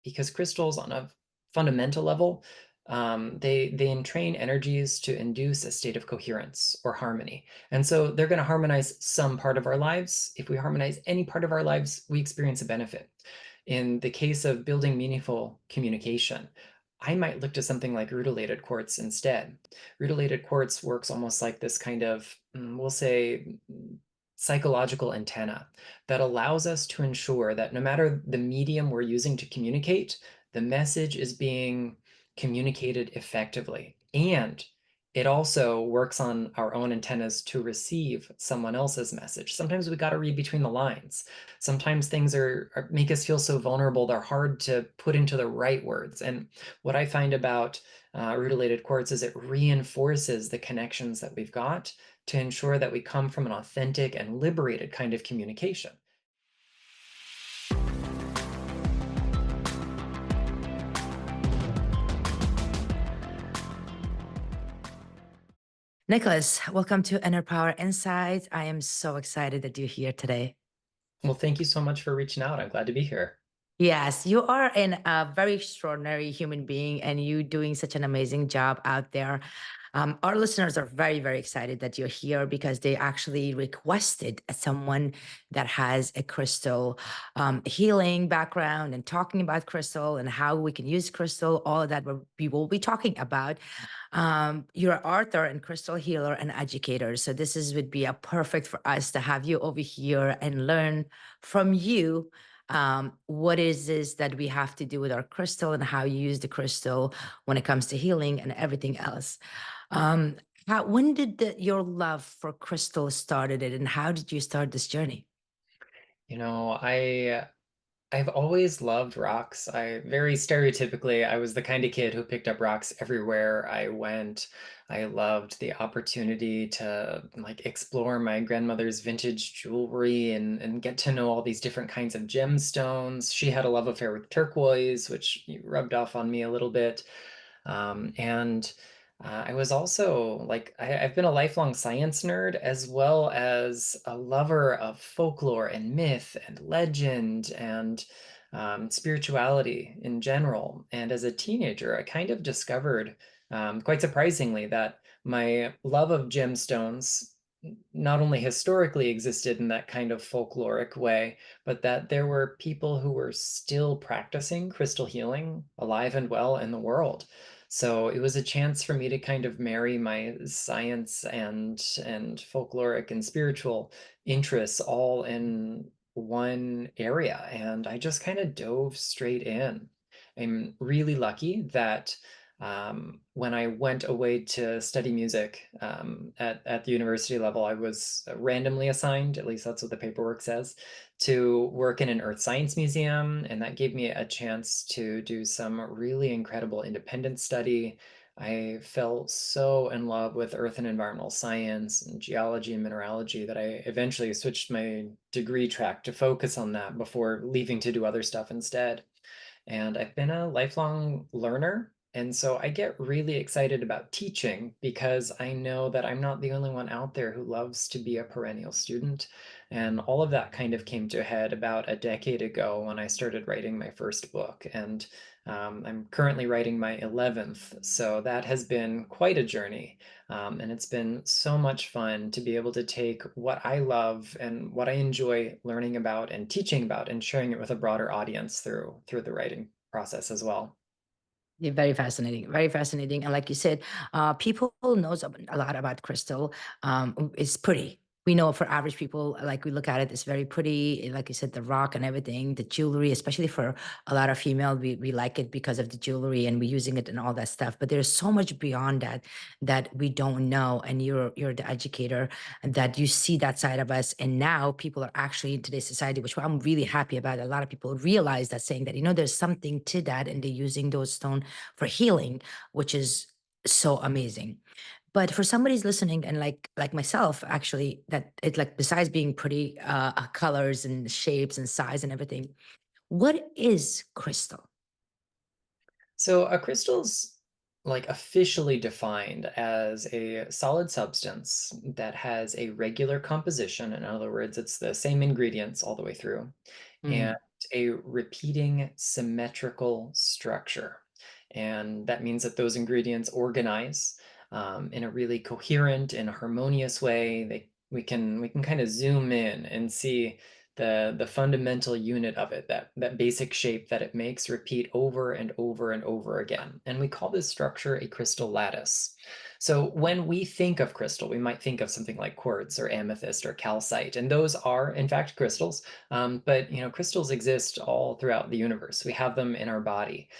because crystals on a fundamental level, they entrain energies to induce a state of coherence or harmony. And so they're going to harmonize some part of our lives. If we harmonize any part of our lives, we experience a benefit. In the case of building meaningful communication, I might look to something like rutilated quartz instead. Rutilated quartz works almost like this kind of, we'll say, psychological antenna that allows us to ensure that no matter the medium we're using to communicate, the message is being communicated effectively. And it also works on our own antennas to receive someone else's message. Sometimes we got to read between the lines. Sometimes things make us feel so vulnerable, they're hard to put into the right words. And what I find about rutilated quartz is it reinforces the connections that we've got to ensure that we come from an authentic and liberated kind of communication. Nicholas, welcome to Inner Power Insights. I am so excited that you're here today. Well, thank you so much for reaching out. I'm glad to be here. Yes, you are a very extraordinary human being and you doing such an amazing job out there. Our listeners are very, very excited that you're here because they actually requested someone that has a crystal healing background and talking about crystal and how we can use crystal, all of that we will be talking about. You're an author and crystal healer and educator. So would be a perfect for us to have you over here and learn from you what is this that we have to do with our crystal and how you use the crystal when it comes to healing and everything else. Um, when did your love for crystal started it and how did you start this journey? You know, I've always loved rocks. I very stereotypically, I was the kind of kid who picked up rocks everywhere I went. I loved the opportunity to like explore my grandmother's vintage jewelry and get to know all these different kinds of gemstones. She had a love affair with turquoise, which rubbed off on me a little bit. And I was also like, I've been a lifelong science nerd as well as a lover of folklore and myth and legend and spirituality in general. And as a teenager, I kind of discovered, quite surprisingly, that my love of gemstones not only historically existed in that kind of folkloric way, but that there were people who were still practicing crystal healing alive and well in the world. So it was a chance for me to kind of marry my science and folkloric and spiritual interests all in one area. And I just kind of dove straight in. I'm really lucky that when I went away to study music at the university level, I was randomly assigned, at least that's what the paperwork says, to work in an earth science museum. And that gave me a chance to do some really incredible independent study. I fell so in love with earth and environmental science and geology and mineralogy that I eventually switched my degree track to focus on that before leaving to do other stuff instead. And I've been a lifelong learner. And so I get really excited about teaching because I know that I'm not the only one out there who loves to be a perennial student. And all of that kind of came to a head about a decade ago when I started writing my first book. And I'm currently writing my 11th. So that has been quite a journey. And it's been so much fun to be able to take what I love and what I enjoy learning about and teaching about and sharing it with a broader audience through the writing process as well. Yeah, very fascinating, very fascinating. And like you said, people knows a lot about crystal. It's pretty. We know for average people, like we look at it, it's very pretty. Like you said, the rock and everything, the jewelry, especially for a lot of female, we like it because of the jewelry and we're using it and all that stuff. But there's so much beyond that that we don't know. And you're the educator and that you see that side of us. And now people are actually in today's society, which I'm really happy about. A lot of people realize that saying that, there's something to that and they're using those stones for healing, which is so amazing. But for somebody's listening and like myself, actually, that it like besides being pretty colors and shapes and size and everything, what is crystal? So a crystal's like officially defined as a solid substance that has a regular composition. In other words, it's the same ingredients all the way through. And Mhm. a repeating symmetrical structure. And that means that those ingredients organize in a really coherent and harmonious way. We can kind of zoom in and see the fundamental unit of it, that basic shape that it makes repeat over and over and over again. And we call this structure a crystal lattice. So when we think of crystal, we might think of something like quartz or amethyst or calcite, and those are in fact crystals. But crystals exist all throughout the universe. We have them in our body.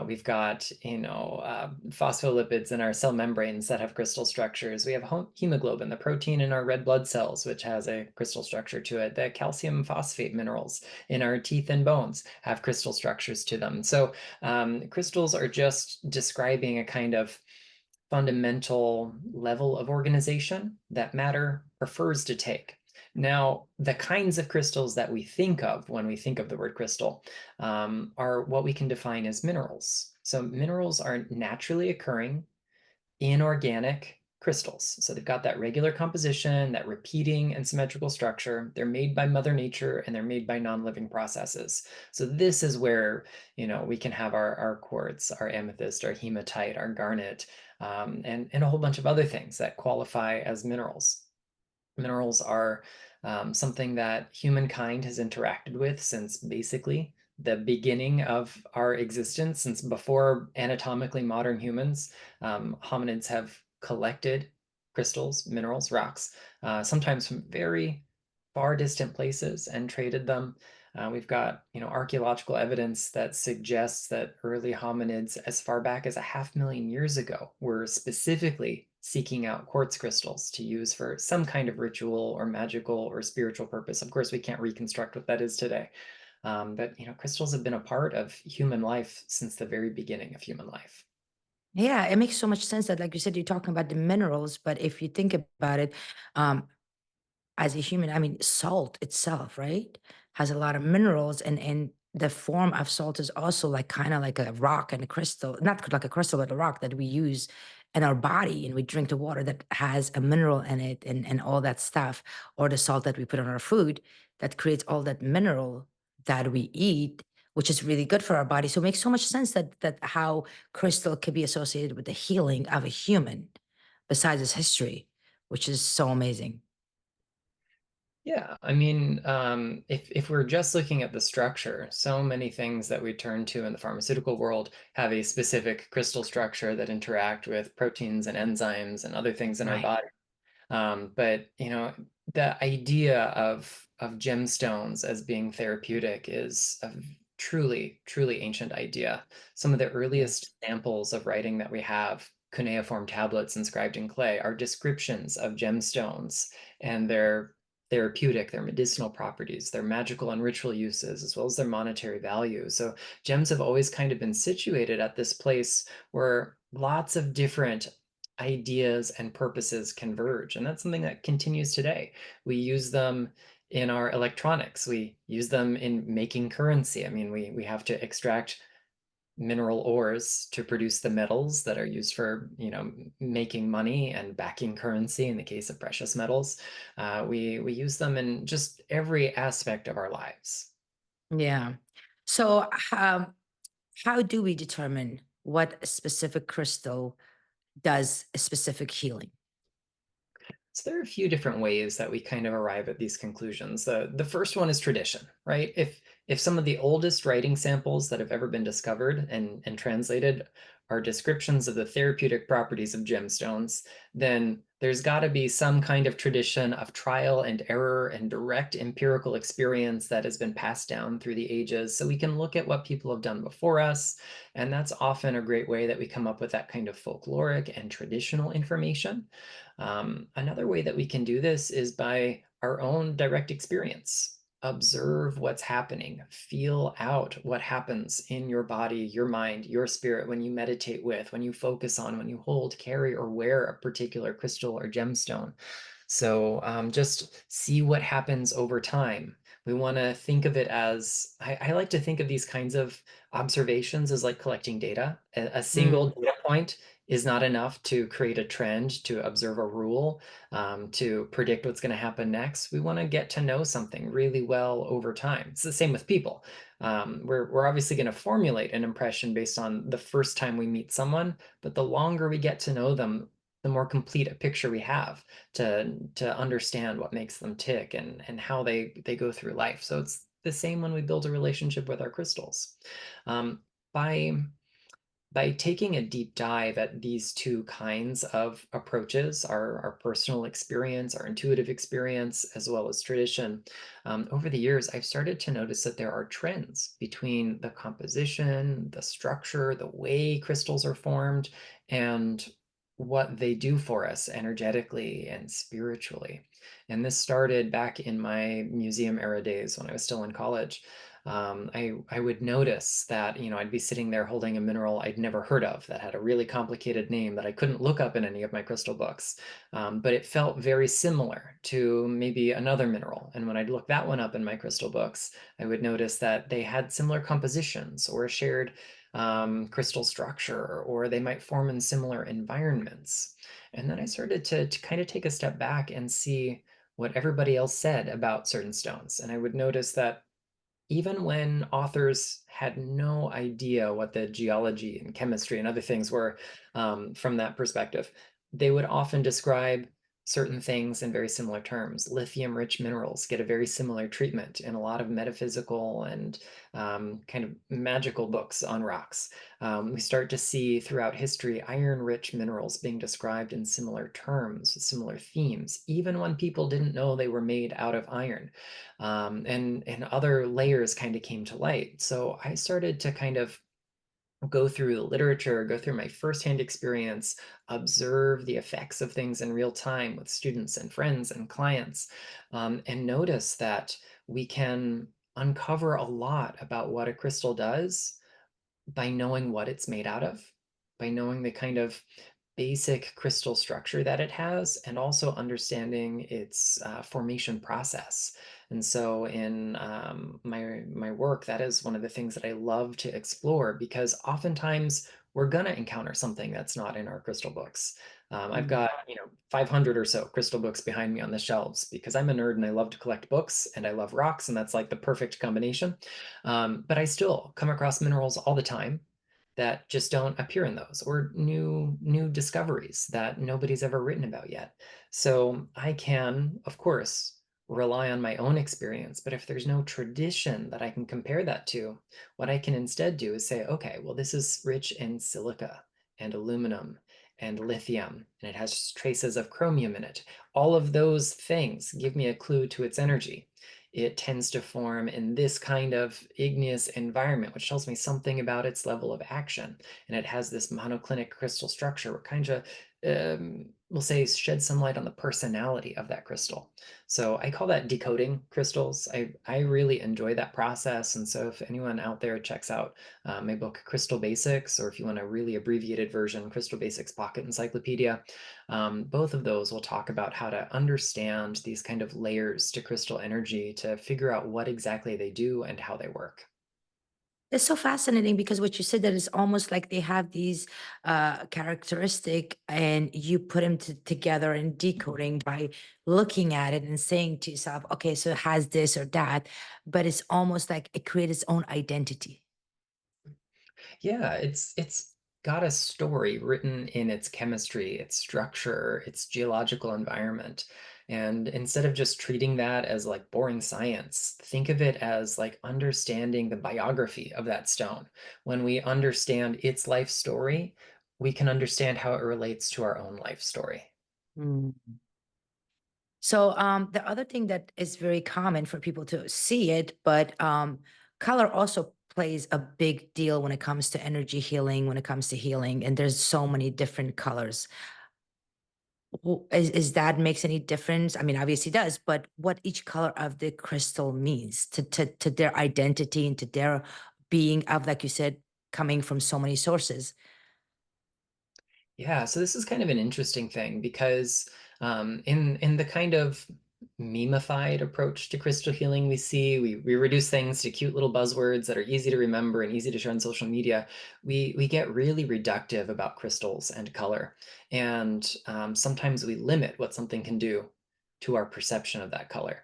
We've got phospholipids in our cell membranes that have crystal structures. We have hemoglobin, the protein in our red blood cells, which has a crystal structure to it. The calcium phosphate minerals in our teeth and bones have crystal structures to them. So crystals are just describing a kind of fundamental level of organization that matter prefers to take. Now, the kinds of crystals that we think of when we think of the word crystal are what we can define as minerals. So, minerals are naturally occurring inorganic crystals. So, they've got that regular composition, that repeating and symmetrical structure. They're made by Mother Nature and they're made by non living processes. So, this is where we can have our quartz, our amethyst, our hematite, our garnet, and a whole bunch of other things that qualify as minerals. Minerals are something that humankind has interacted with since basically the beginning of our existence, since before anatomically modern humans. Hominids have collected crystals, minerals, rocks, sometimes from very far distant places and traded them. We've got, archaeological evidence that suggests that early hominids, as far back as a 500,000 years ago, were specifically seeking out quartz crystals to use for some kind of ritual or magical or spiritual purpose. Of course, we can't reconstruct what that is today. But crystals have been a part of human life since the very beginning of human life. Yeah, it makes so much sense that, like you said, you're talking about the minerals, but if you think about it, um, as a human, I mean, salt itself, right, has a lot of minerals, and the form of salt is also like kind of like a rock and a crystal, not like a crystal, but a rock that we use in our body, and we drink the water that has a mineral in it, and all that stuff, or the salt that we put on our food that creates all that mineral that we eat, which is really good for our body. So it makes so much sense that how crystal could be associated with the healing of a human, besides its history, which is so amazing. Yeah, I mean, if we're just looking at the structure, so many things that we turn to in the pharmaceutical world have a specific crystal structure that interact with proteins and enzymes and other things in our Right. body. But the idea of gemstones as being therapeutic is a truly, truly ancient idea. Some of the Yes. earliest samples of writing that we have, cuneiform tablets inscribed in clay, are descriptions of gemstones and their therapeutic, their medicinal properties, their magical and ritual uses, as well as their monetary value. So gems have always kind of been situated at this place where lots of different ideas and purposes converge. And that's something that continues today. We use them in our electronics. We use them in making currency. I mean, we have to extract mineral ores to produce the metals that are used for, making money and backing currency in the case of precious metals. We use them in just every aspect of our lives. Yeah. So, how do we determine what a specific crystal does a specific healing? So there are a few different ways that we kind of arrive at these conclusions. The first one is tradition, right? If some of the oldest writing samples that have ever been discovered and translated are descriptions of the therapeutic properties of gemstones, then there's got to be some kind of tradition of trial and error and direct empirical experience that has been passed down through the ages. So we can look at what people have done before us. And that's often a great way that we come up with that kind of folkloric and traditional information. Another way that we can do this is by our own direct experience. Observe what's happening, feel out what happens in your body, your mind, your spirit when you meditate with, when you focus on, when you hold, carry, or wear a particular crystal or gemstone. So just see what happens over time We want to think of it as, I like to think of these kinds of observations as like collecting data. A single Mm, data point is not enough to create a trend, to observe a rule, to predict what's going to happen next. We want to get to know something really well over time. It's the same with people. We're obviously going to formulate an impression based on the first time we meet someone, but the longer we get to know them, the more complete a picture we have to understand what makes them tick and how they go through life. So it's the same when we build a relationship with our crystals. Um, by by taking a deep dive at these two kinds of approaches, our personal experience, our intuitive experience, as well as tradition, over the years, I've started to notice that there are trends between the composition, the structure, the way crystals are formed, and what they do for us energetically and spiritually. And this started back in my museum era days when I was still in college. I would notice that, I'd be sitting there holding a mineral I'd never heard of that had a really complicated name that I couldn't look up in any of my crystal books. But it felt very similar to maybe another mineral. And when I'd look that one up in my crystal books, I would notice that they had similar compositions or a shared crystal structure, or they might form in similar environments. And then I started to kind of take a step back and see what everybody else said about certain stones. And I would notice that even when authors had no idea what the geology and chemistry and other things were, from that perspective, they would often describe certain things in very similar terms. Lithium rich minerals get a very similar treatment in a lot of metaphysical and kind of magical books on rocks. We start to see throughout history iron rich minerals being described in similar terms, similar themes, even when people didn't know they were made out of iron, and other layers kind of came to light. So I started to kind of go through the literature, go through my firsthand experience, observe the effects of things in real time with students and friends and clients, and notice that we can uncover a lot about what a crystal does by knowing what it's made out of, by knowing the kind of basic crystal structure that it has, and also understanding its formation process. And so, in my work, that is one of the things that I love to explore because oftentimes we're gonna encounter something that's not in our crystal books. I've mm. got 500 or so crystal books behind me on the shelves because I'm a nerd and I love to collect books and I love rocks, and that's like the perfect combination. But I still come across minerals all the time that just don't appear in those, or new discoveries that nobody's ever written about yet. So I can, of course, rely on my own experience, but if there's no tradition that I can compare that to, what I can instead do is say, okay, well, this is rich in silica and aluminum and lithium, and it has traces of chromium in it. All of those things give me a clue to its energy. It tends to form in this kind of igneous environment, which tells me something about its level of action. And it has this monoclinic crystal structure, which kind of, we'll say, shed some light on the personality of that crystal. So I call that decoding crystals. I really enjoy that process. And so if anyone out there checks out my book, Crystal Basics, or if you want a really abbreviated version, Crystal Basics Pocket Encyclopedia, both of those will talk about how to understand these kind of layers to crystal energy to figure out what exactly they do and how they work. It's so fascinating because what you said that it's almost like they have these characteristic and you put them together and decoding by looking at it and saying to yourself, okay, so it has this or that, but it's almost like it creates its own identity. Yeah, it's got a story written in its chemistry, its structure, its geological environment. And instead of just treating that as like boring science, think of it as like understanding the biography of that stone. When we understand its life story, we can understand how it relates to our own life story. So the other thing that is very common for people to see it, but color also plays a big deal when it comes to energy healing, when it comes to healing, and there's so many different colors. Is that makes any difference? I mean, obviously it does, but what each color of the crystal means to their identity and to their being of, like you said, coming from so many sources. Yeah, so this is kind of an interesting thing because in the kind of memeified approach to crystal healing we see. We reduce things to cute little buzzwords that are easy to remember and easy to share on social media. We get really reductive about crystals and color, and sometimes we limit what something can do to our perception of that color.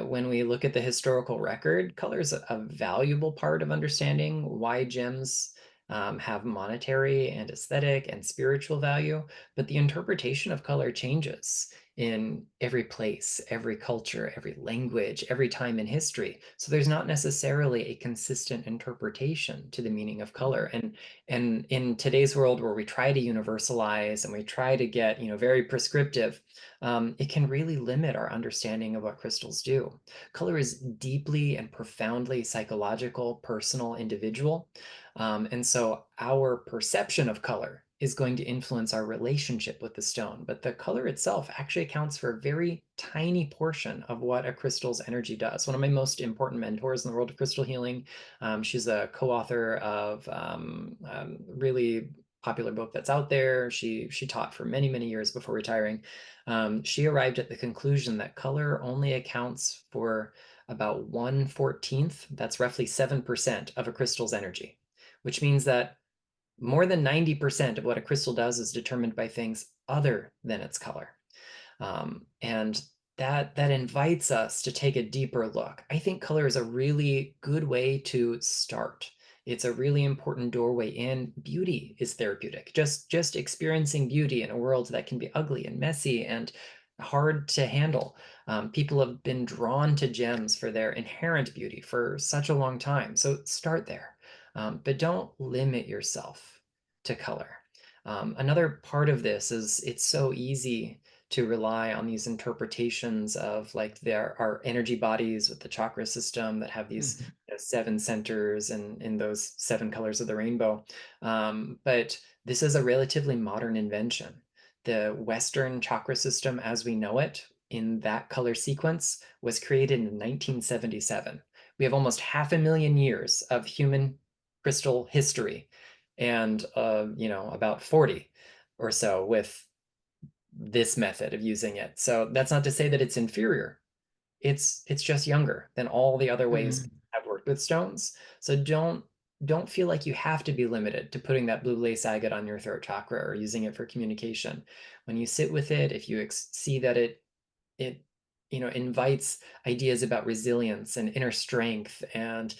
When we look at the historical record, color is a valuable part of understanding why gems have monetary and aesthetic and spiritual value, but the interpretation of color changes in every place, every culture, every language, every time in history. So there's not necessarily a consistent interpretation to the meaning of color. And in today's world where we try to universalize and we try to get, very prescriptive, it can really limit our understanding of what crystals do. Color is deeply and profoundly psychological, personal, individual. And so our perception of color is going to influence our relationship with the stone. But the color itself actually accounts for a very tiny portion of what a crystal's energy does. One of my most important mentors in the world of crystal healing, she's a co-author of really popular book that's out there. She taught for many, many years before retiring. She arrived at the conclusion that color only accounts for about 1/14, that's roughly 7% of a crystal's energy, which means that more than 90% of what a crystal does is determined by things other than its color. And that invites us to take a deeper look. I think color is a really good way to start. It's a really important doorway in. Beauty is therapeutic. Just experiencing beauty in a world that can be ugly and messy and hard to handle. People have been drawn to gems for their inherent beauty for such a long time. So start there. But don't limit yourself to color. Another part of this is it's so easy to rely on these interpretations of like there are energy bodies with the chakra system that have these Mhm. seven centers and in those seven colors of the rainbow. But this is a relatively modern invention. The Western chakra system as we know it in that color sequence was created in 1977. We have almost 500,000 years of human crystal history and about 40 or so with this method of using it. So that's not to say that it's inferior. It's just younger than all the other ways Mhm. I've worked with stones. So don't feel like you have to be limited to putting that blue lace agate on your throat chakra or using it for communication. When you sit with it, if you see that it invites ideas about resilience and inner strength and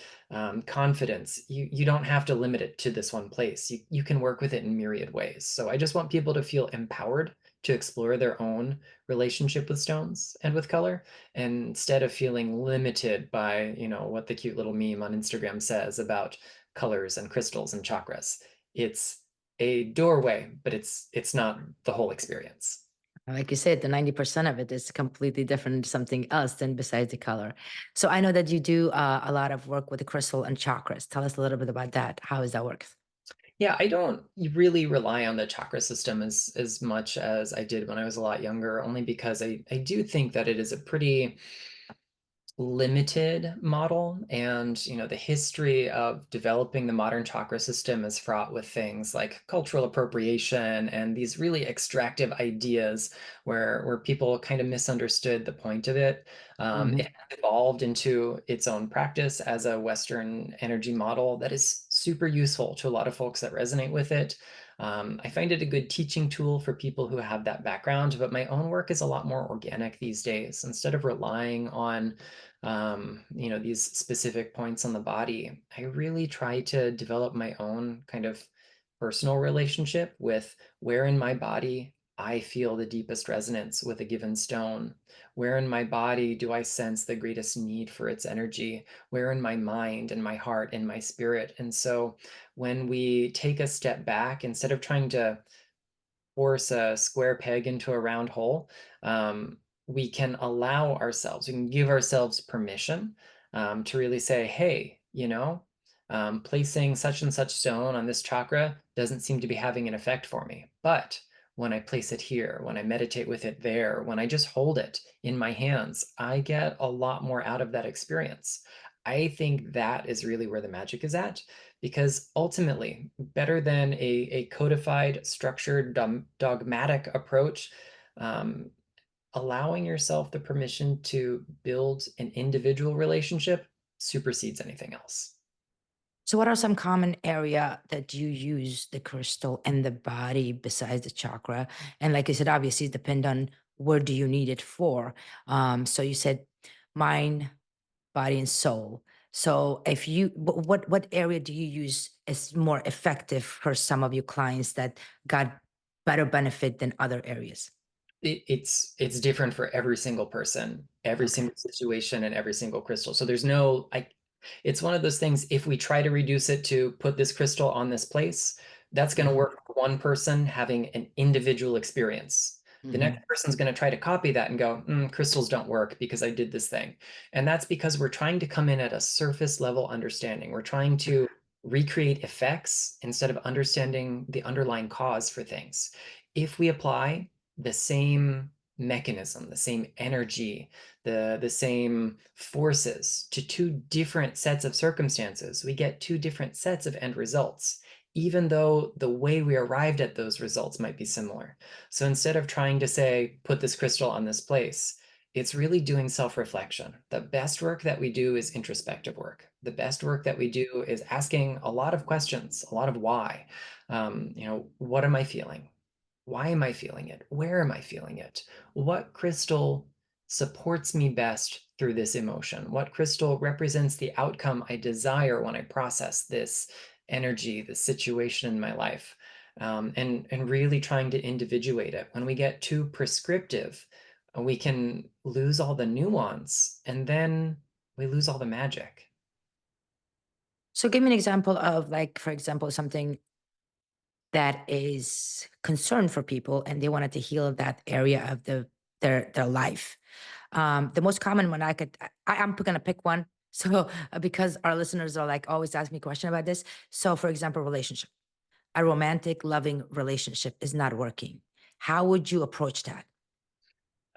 confidence. You don't have to limit it to this one place. You can work with it in myriad ways. So I just want people to feel empowered to explore their own relationship with stones and with color, and instead of feeling limited by what the cute little meme on Instagram says about colors and crystals and chakras. It's a doorway, but it's not the whole experience. Like you said, the 90% of it is completely different, something else than besides the color. So I know that you do a lot of work with the crystal and chakras. Tell us a little bit about that. How does that work? Yeah, I don't really rely on the chakra system as much as I did when I was a lot younger, only because I do think that it is a pretty limited model, and the history of developing the modern chakra system is fraught with things like cultural appropriation and these really extractive ideas where people kind of misunderstood the point of it. It Hmm. has evolved into its own practice as a Western energy model that is super useful to a lot of folks that resonate with it. I find it a good teaching tool for people who have that background, but my own work is a lot more organic these days. Instead of relying on these specific points on the body, I really try to develop my own kind of personal relationship with where in my body I feel the deepest resonance with a given stone. Where in my body do I sense the greatest need for its energy? Where in my mind and my heart and my spirit? And so when we take a step back, instead of trying to force a square peg into a round hole, we can we can give ourselves permission to really say, hey, placing such and such stone on this chakra doesn't seem to be having an effect for me. But when I place it here, when I meditate with it there, when I just hold it in my hands, I get a lot more out of that experience. I think that is really where the magic is at, because ultimately, better than a codified, structured, dogmatic approach, um, allowing yourself the permission to build an individual relationship supersedes anything else. So what are some common area that you use the crystal and the body besides the chakra? And like I said, obviously it depend on where do you need it for. So you said mind, body, and soul. So if you what area do you use as more effective for some of your clients that got better benefit than other areas? It's different for every single person, every Okay. single situation, and every single crystal. So there's no I it's one of those things, if we try to reduce it to put this crystal on this place, that's going to Hmm. work for one person having an individual experience. The next Hmm. person's going to try to copy that and go, crystals don't work because I did this thing. And that's because we're trying to come in at a surface level understanding. We're trying to recreate effects instead of understanding the underlying cause for things. If we apply the same mechanism, the same energy, the same forces to two different sets of circumstances, we get two different sets of end results, even though the way we arrived at those results might be similar. So instead of trying to say, put this crystal on this place, it's really doing self-reflection. The best work that we do is introspective work. The best work that we do is asking a lot of questions, a lot of why. What am I feeling? Why am I feeling it? Where am I feeling it? What crystal supports me best through this emotion? What crystal represents the outcome I desire when I process this energy, this situation in my life? And really trying to individuate it. When we get too prescriptive, we can lose all the nuance and then we lose all the magic. So give me an example of like, for example, something that is concern for people and they wanted to heal that area of their life. The most common one I'm gonna pick one. So because our listeners are like always ask me a question about this. So for example, relationship, a romantic, loving relationship is not working. How would you approach that?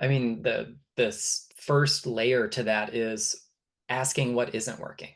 I mean, the this first layer to that is asking what isn't working.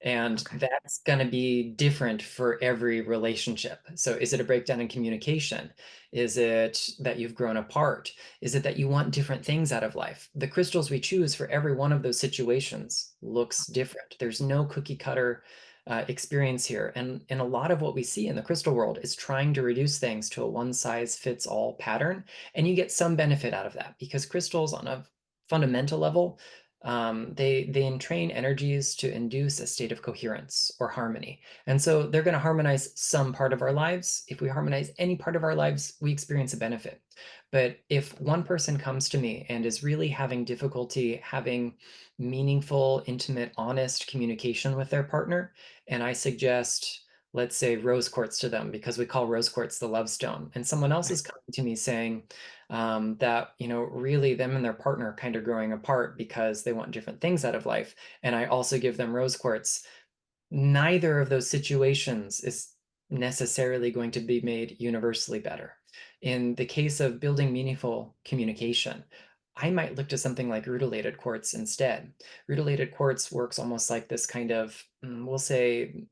And Okay. that's going to be different for every relationship. So is it a breakdown in communication? Is it that you've grown apart? Is it that you want different things out of life? The crystals we choose for every one of those situations looks different. There's no cookie cutter experience here. And a lot of what we see in the crystal world is trying to reduce things to a one size fits all pattern. And you get some benefit out of that because crystals on a fundamental level, they entrain energies to induce a state of coherence or harmony. And so they're going to harmonize some part of our lives. If we harmonize any part of our lives, we experience a benefit. But if one person comes to me and is really having difficulty having meaningful, intimate, honest communication with their partner, and I suggest, let's say, rose quartz to them because we call rose quartz the love stone, and someone else is coming to me saying that, really them and their partner are kind of growing apart because they want different things out of life, and I also give them rose quartz, neither of those situations is necessarily going to be made universally better. In the case of building meaningful communication, I might look to something like rutilated quartz instead. Rutilated quartz works almost like this kind of, we'll say,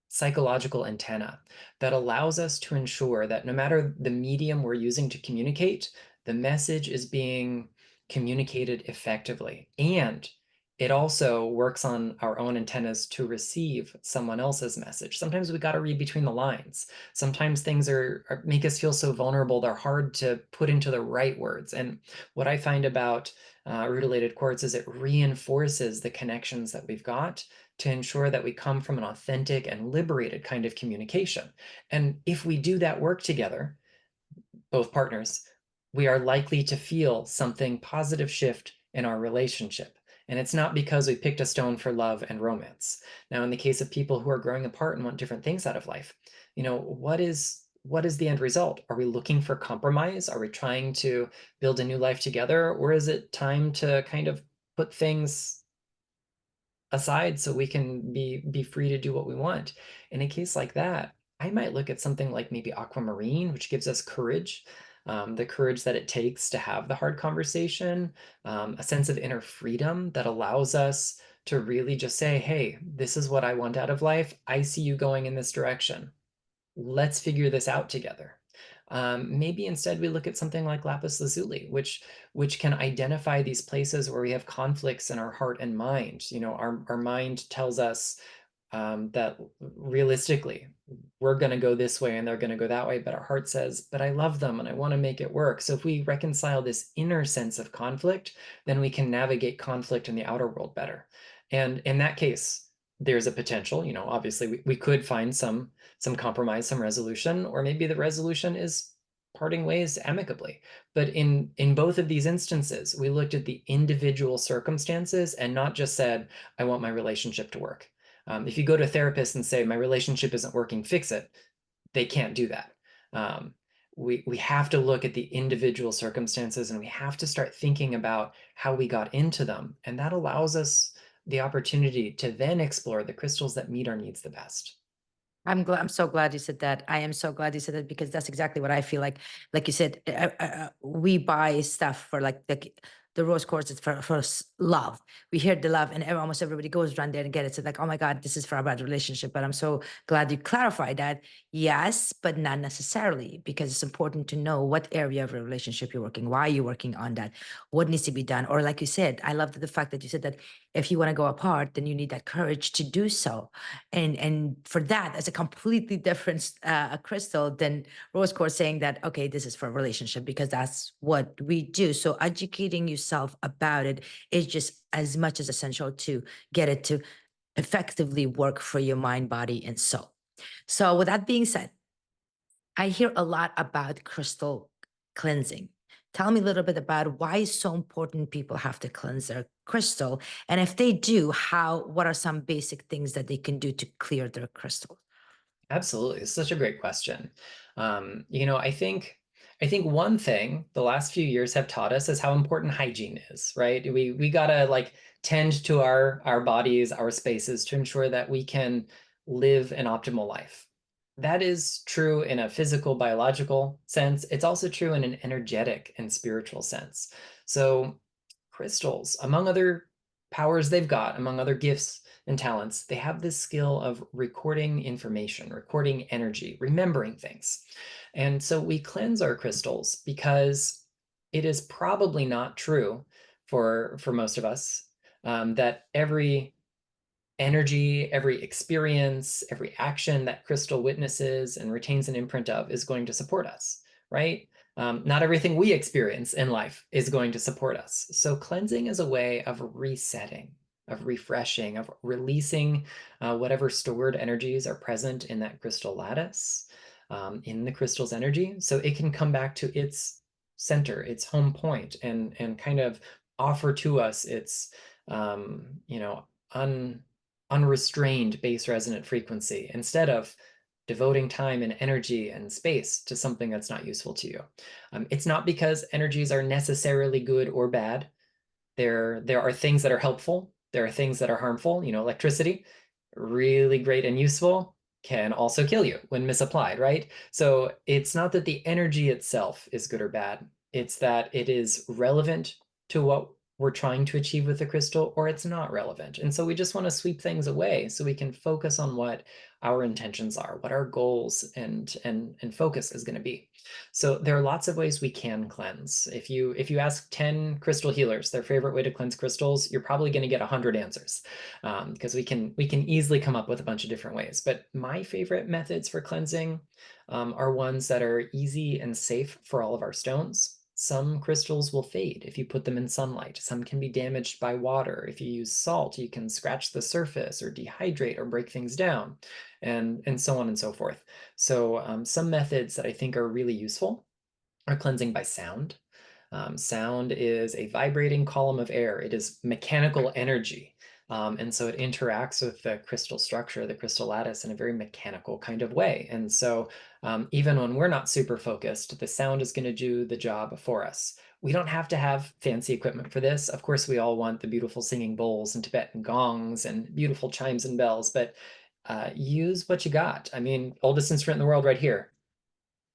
psychological antenna that allows us to ensure that no matter the medium we're using to communicate, the message is being communicated effectively. And it also works on our own antennas to receive someone else's message. Sometimes we got to read between the lines. Sometimes things make us feel so vulnerable, they're hard to put into the right words. And what I find about rutilated quartz is it reinforces the connections that we've got to ensure that we come from an authentic and liberated kind of communication. And if we do that work together, both partners, we are likely to feel something positive shift in our relationship. And it's not because we picked a stone for love and romance. Now, in the case of people who are growing apart and want different things out of life, what is the end result? Are we looking for compromise? Are we trying to build a new life together? Or is it time to kind of put things aside so we can be free to do what we want? In a case like that, I might look at something like maybe aquamarine, which gives us courage, the courage that it takes to have the hard conversation, a sense of inner freedom that allows us to really just say, hey, this is what I want out of life. I see you going in this direction. Let's figure this out together. Maybe instead we look at something like lapis lazuli, which can identify these places where we have conflicts in our heart and mind. You know, our mind tells us that realistically we're going to go this way and they're going to go that way, but our heart says, but I love them and I want to make it work. So if we reconcile this inner sense of conflict, then we can navigate conflict in the outer world better. And in that case, there's a potential, you know, obviously we could find some compromise, some resolution, or maybe the resolution is parting ways amicably. But in both of these instances, we looked at the individual circumstances and not just said, I want my relationship to work. If you go to a therapist and say, my relationship isn't working, fix it, they can't do that. Um, we have to look at the individual circumstances and we have to start thinking about how we got into them. And that allows us the opportunity to then explore the crystals that meet our needs the best. I'm so glad you said that. I am so glad you said that because that's exactly what I feel like. Like you said, we buy stuff for like the rose quartz is for love. We hear the love, and almost everybody goes around there and get it. So like, oh my God, this is for about relationship. But I'm so glad you clarified that. Yes, but not necessarily, because it's important to know what area of a relationship you're working, why you're working on that, what needs to be done. Or like you said, I love the fact that you said that if you want to go apart, then you need that courage to do so, and for that as a completely different crystal than rose quartz, saying that okay, this is for a relationship because that's what we do. So educating yourself about it is just as much as essential to get it to effectively work for your mind, body, and soul. So with that being said, I hear a lot about crystal cleansing. Tell me a little bit about why it's so important people have to cleanse their crystal. And if they do, how, what are some basic things that they can do to clear their crystal? Absolutely. It's such a great question. You know, I think one thing the last few years have taught us is how important hygiene is, right? We gotta like tend to our bodies, our spaces to ensure that we can live an optimal life. That is true in a physical, biological sense. It's also true in an energetic and spiritual sense. So crystals, among other powers they've got, among other gifts and talents, they have this skill of recording information, recording energy, remembering things. And so we cleanse our crystals because it is probably not true for most of us that every energy, every experience, every action that crystal witnesses and retains an imprint of is going to support us, right? Not everything we experience in life is going to support us. So cleansing is a way of resetting, of refreshing, of releasing whatever stored energies are present in that crystal lattice, in the crystal's energy, so it can come back to its center, its home point, and kind of offer to us its you know, unrestrained base resonant frequency instead of devoting time and energy and space to something that's not useful to you. It's not because energies are necessarily good or bad. There are things that are helpful. There are things that are harmful. You know, electricity, really great and useful, can also kill you when misapplied, right? So it's not that the energy itself is good or bad. It's that it is relevant to what we're trying to achieve with the crystal, or it's not relevant. And so we just want to sweep things away so we can focus on what our intentions are, what our goals and focus is going to be. So there are lots of ways we can cleanse. If you ask 10 crystal healers their favorite way to cleanse crystals, you're probably going to get 100 answers, because we can easily come up with a bunch of different ways. But my favorite methods for cleansing are ones that are easy and safe for all of our stones. Some crystals will fade if you put them in sunlight. Some can be damaged by water. If you use salt, you can scratch the surface or dehydrate or break things down, and so on and so forth. So some methods that I think are really useful are cleansing by sound. Sound is a vibrating column of air. It is mechanical energy. And so it interacts with the crystal structure, the crystal lattice, in a very mechanical kind of way. And so even when we're not super focused, the sound is going to do the job for us. We don't have to have fancy equipment for this. Of course, we all want the beautiful singing bowls and Tibetan gongs and beautiful chimes and bells, but use what you got. I mean, oldest instrument in the world right here,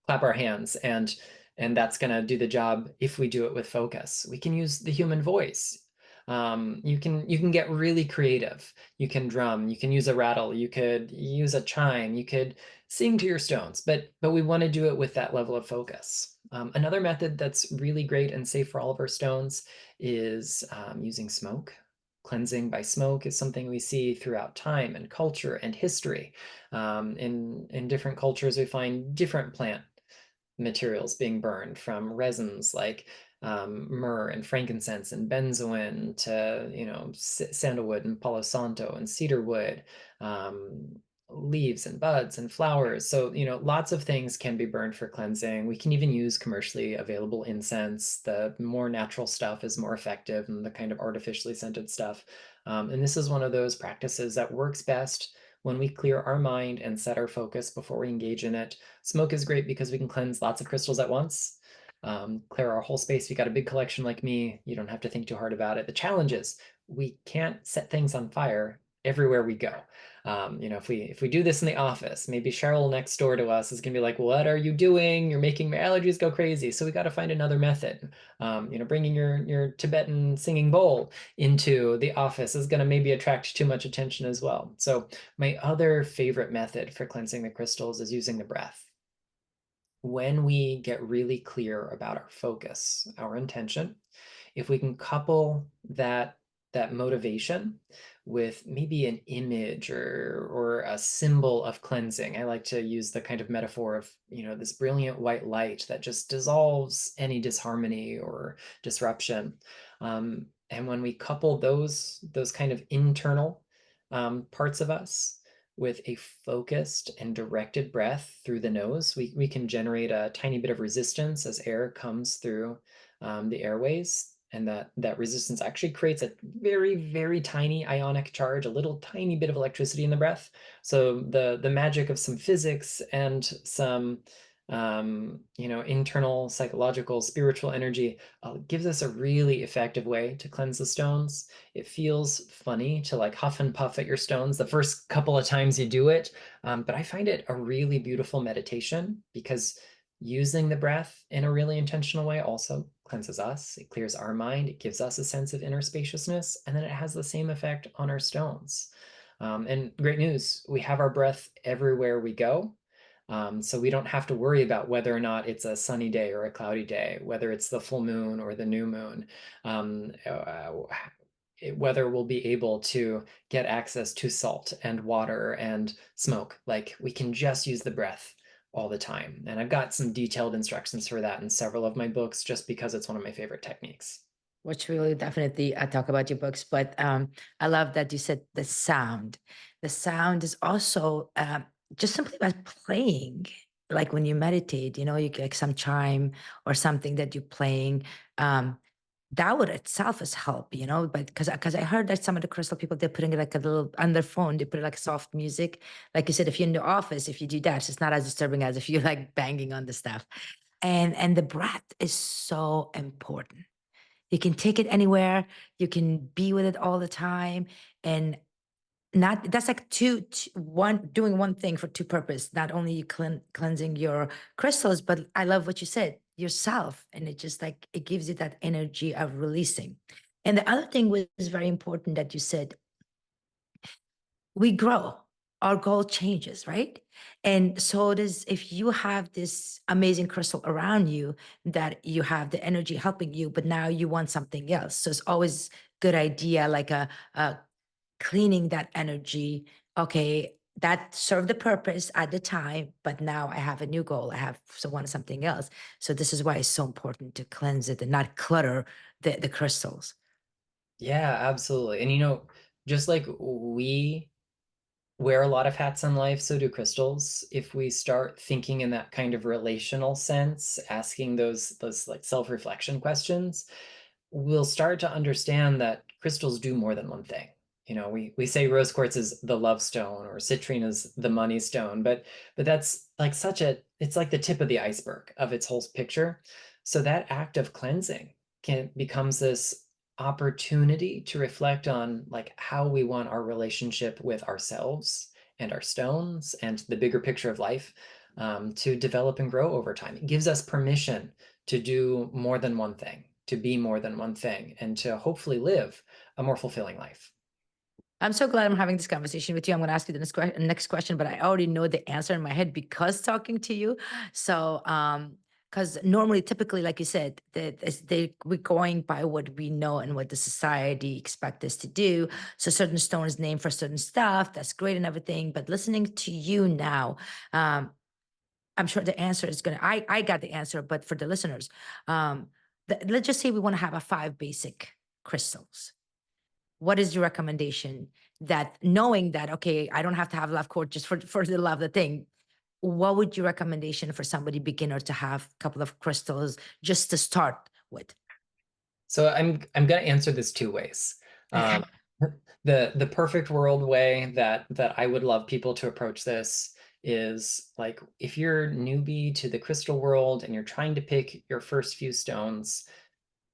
clap our hands, and that's going to do the job if we do it with focus. We can use the human voice. You can get really creative. You can drum, you can use a rattle, you could use a chime, you could Sing to your stones, but we want to do it with that level of focus. Another method that's really great and safe for all of our stones is using smoke. Cleansing by smoke is something we see throughout time and culture and history. In different cultures, we find different plant materials being burned, from resins like myrrh and frankincense and benzoin to sandalwood and palo santo and cedar wood, um, leaves and buds and flowers. So lots of things can be burned for cleansing. We can even use commercially available incense. The more natural stuff is more effective than the kind of artificially scented stuff. And this is one of those practices that works best when we clear our mind and set our focus before we engage in it. Smoke is great because we can cleanse lots of crystals at once, clear our whole space. If you got a big collection like me, you don't have to think too hard about it. The challenge is we can't set things on fire everywhere we go. If we do this in the office, maybe Cheryl next door to us is gonna be like, "What are you doing? You're making my allergies go crazy." So we got to find another method. Bringing your Tibetan singing bowl into the office is gonna maybe attract too much attention as well. So my other favorite method for cleansing the crystals is using the breath. When we get really clear about our focus, our intention, if we can couple that motivation with maybe an image or a symbol of cleansing. I like to use the kind of metaphor of, this brilliant white light that just dissolves any disharmony or disruption. And when we couple those kind of internal parts of us with a focused and directed breath through the nose, we can generate a tiny bit of resistance as air comes through the airways. And that resistance actually creates a very, very tiny ionic charge, a little tiny bit of electricity in the breath. So the magic of some physics and some internal psychological spiritual energy gives us a really effective way to cleanse the stones. It feels funny to like huff and puff at your stones the first couple of times you do it, but I find it a really beautiful meditation because using the breath in a really intentional way also cleanses us. It clears our mind. It gives us a sense of inner spaciousness, and then it has the same effect on our stones. And great news, we have our breath everywhere we go. So we don't have to worry about whether or not it's a sunny day or a cloudy day, whether it's the full moon or the new moon, um, uh, whether we'll be able to get access to salt and water and smoke. Like we can just use the breath all the time. And I've got some detailed instructions for that in several of my books just because it's one of my favorite techniques. Which we will definitely talk about your books, but I love that you said the sound. The sound is also just simply by playing, like when you meditate, you get like some chime or something that you're playing. Um, that would itself is help, but because I heard that some of the crystal people, they're putting like a little on their phone, they put like soft music. Like you said, if you're in the office, if you do that, it's not as disturbing as if you're like banging on the stuff. And the breath is so important. You can take it anywhere. You can be with it all the time. And not that's like one doing one thing for two purpose. Not only you cleansing your crystals, but I love what you said, yourself. And it just like it gives you that energy of releasing. And the other thing was very important that you said, we grow, our goal changes, right? And so it is, if you have this amazing crystal around you, that you have the energy helping you, but now you want something else. So it's always good idea, like a cleaning that energy. Okay, that served the purpose at the time, but now I have a new goal. I have so want something else. So this is why it's so important to cleanse it and not clutter the crystals. Yeah, absolutely. And just like we wear a lot of hats in life, so do crystals. If we start thinking in that kind of relational sense, asking those like self-reflection questions, we'll start to understand that crystals do more than one thing. We say rose quartz is the love stone or citrine is the money stone, but that's like it's like the tip of the iceberg of its whole picture. So that act of cleansing becomes this opportunity to reflect on like how we want our relationship with ourselves and our stones and the bigger picture of life to develop and grow over time. It gives us permission to do more than one thing, to be more than one thing, and to hopefully live a more fulfilling life. I'm so glad I'm having this conversation with you. I'm going to ask you the next question, but I already know the answer in my head because talking to you. So, because normally, typically, like you said, we're going by what we know and what the society expect us to do. So, certain stone is named for certain stuff. That's great and everything. But listening to you now, um, I'm sure the answer is going to. I got the answer, but for the listeners, um, let's just say we want to have a five basic crystals. What is your recommendation, that knowing that okay, I don't have to have love court just for the love of the thing? What would your recommendation for somebody beginner to have a couple of crystals just to start with? So I'm going to answer this two ways. Um, Okay. the perfect world way that I would love people to approach this is like if you're newbie to the crystal world and you're trying to pick your first few stones,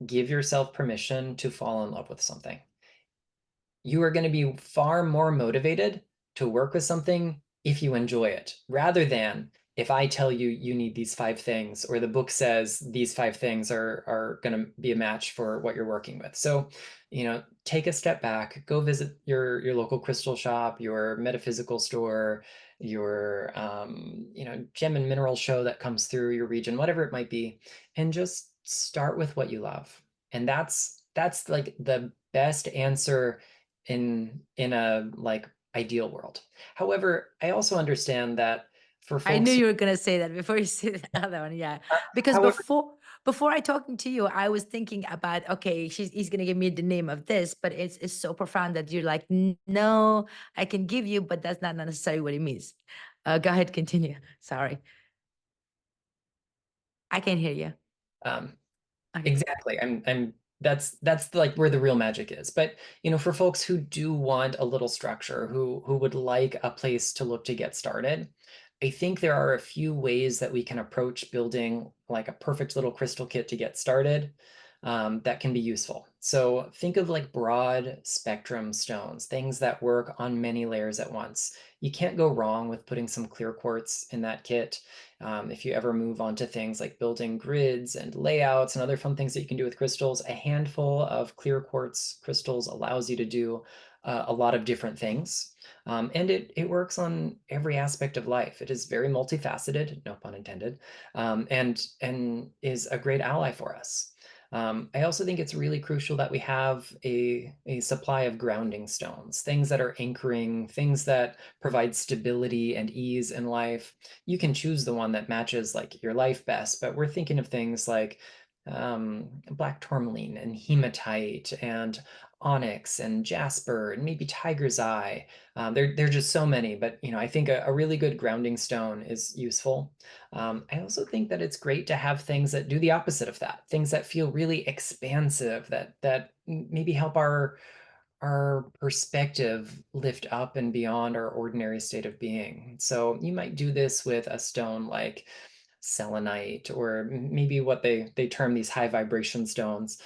give yourself permission to fall in love with something. You are going to be far more motivated to work with something if you enjoy it, rather than if I tell you you need these five things, or the book says these five things are going to be a match for what you're working with. So, take a step back, go visit your local crystal shop, your metaphysical store, your gem and mineral show that comes through your region, whatever it might be, and just start with what you love. And that's like the best answer in a like ideal world. However, I also understand that for I knew folks who, you were gonna say that before you said the other one. Yeah, because however, before I talking to you, I was thinking about okay, he's gonna give me the name of this, but it's so profound that you're like, No, I can give you, but that's not necessarily what it means." Go ahead, continue. Sorry, I can't hear you. um, Okay. exactly. That's like where the real magic is. But for folks who do want a little structure, who would like a place to look to get started, I think there are a few ways that we can approach building like a perfect little crystal kit to get started, that can be useful. So think of like broad spectrum stones, things that work on many layers at once. You can't go wrong with putting some clear quartz in that kit. If you ever move on to things like building grids and layouts and other fun things that you can do with crystals, a handful of clear quartz crystals allows you to do a lot of different things. And it works on every aspect of life. It is very multifaceted, no pun intended, and is a great ally for us. I also think it's really crucial that we have a supply of grounding stones, things that are anchoring, things that provide stability and ease in life. You can choose the one that matches like your life best, but we're thinking of things like black tourmaline and hematite and onyx and jasper and maybe tiger's eye. There are just so many, but I think a really good grounding stone is useful. I also think that it's great to have things that do the opposite of that, things that feel really expansive, that maybe help our perspective lift up and beyond our ordinary state of being. So you might do this with a stone like selenite, or maybe what they term these high vibration stones,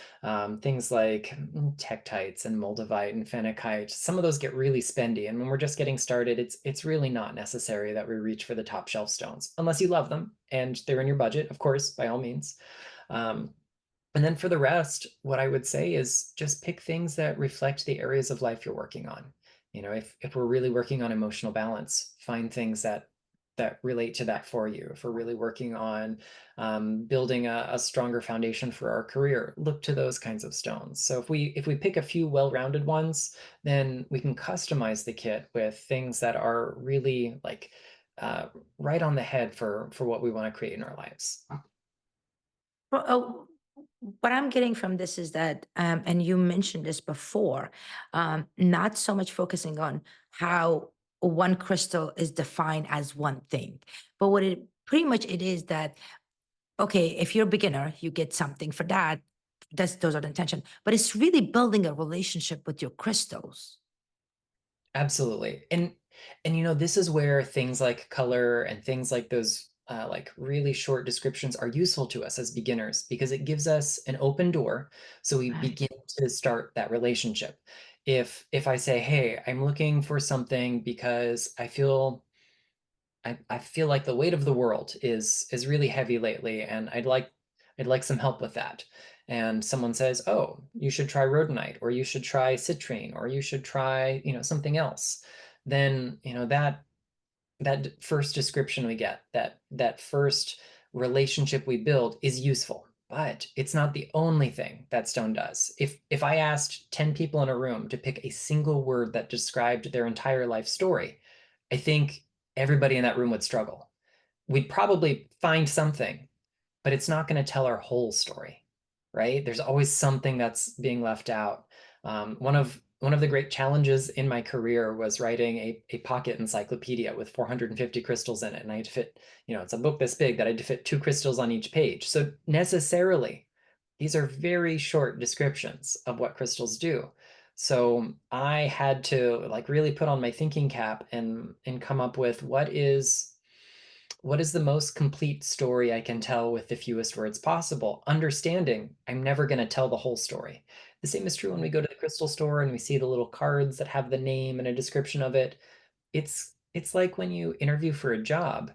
things like tektites and moldavite and phenakite. Some of those get really spendy, and when we're just getting started, it's really not necessary that we reach for the top shelf stones unless you love them and they're in your budget, of course, by all means. Um, and then for the rest, what I would say is just pick things that reflect the areas of life you're working on. If we're really working on emotional balance, find things that relate to that for you. If we're really working on building a stronger foundation for our career, look to those kinds of stones. So if we pick a few well-rounded ones, then we can customize the kit with things that are really like uh, right on the head for what we want to create in our lives. Well, what I'm getting from this is that, and you mentioned this before, not so much focusing on how one crystal is defined as one thing, but what it pretty much it is that okay, if you're a beginner, you get something for that. Those are the intention, but it's really building a relationship with your crystals. Absolutely. And this is where things like color and things like those like really short descriptions are useful to us as beginners because it gives us an open door so we Right. begin to start that relationship. If I say, "Hey, I'm looking for something because I feel like the weight of the world is really heavy lately, and I'd like some help with that. And someone says, oh, you should try rhodonite, or you should try citrine, or you should try, something else. Then, that first description we get, that first relationship we build is useful, but it's not the only thing that stone does. If I asked 10 people in a room to pick a single word that described their entire life story, I think everybody in that room would struggle. We'd probably find something, but it's not going to tell our whole story, right? There's always something that's being left out. One of the great challenges in my career was writing a pocket encyclopedia with 450 crystals in it, and I had to fit, it's a book this big that I had to fit two crystals on each page. So necessarily, these are very short descriptions of what crystals do. So I had to like really put on my thinking cap and come up with what is the most complete story I can tell with the fewest words possible, understanding I'm never going to tell the whole story. The same is true when we go to the crystal store and we see the little cards that have the name and a description of it. It's like when you interview for a job,